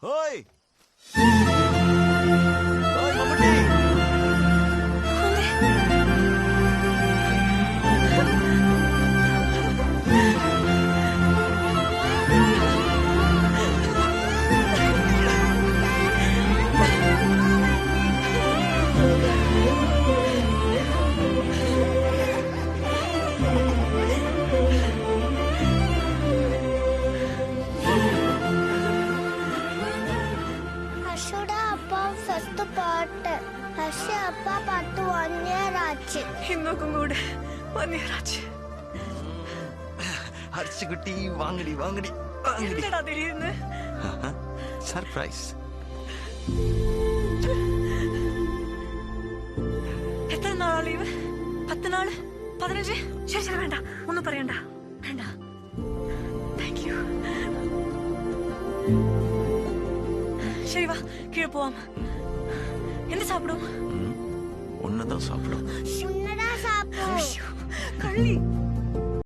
ഹോയ് ഹോയ് മമ്മൂട്ടി. அப்பா பார்த்து 1 year ஆச்சு. இன்னும் கூட 1 year ஆச்சு. ഹർഷകുട്ടി വാങ്ങടി വാങ്ങടി വാങ്ങടി. என்னடா திடீர்னு? സർപ്രൈസ്. എത്ര നാളാ ലീവ്? 10 നാള് 15? ശരി ശരി വേണ്ട, ഒന്നും പറയണ്ട, വേണ്ട. Thank you. ശരി വാ, കീഴെ പോവാം. എന്ത് സാപ്പിടും? ഒന്നതാ സാപ്പിടും. சுண்ணடா சாப்பிடு. കള്ളി.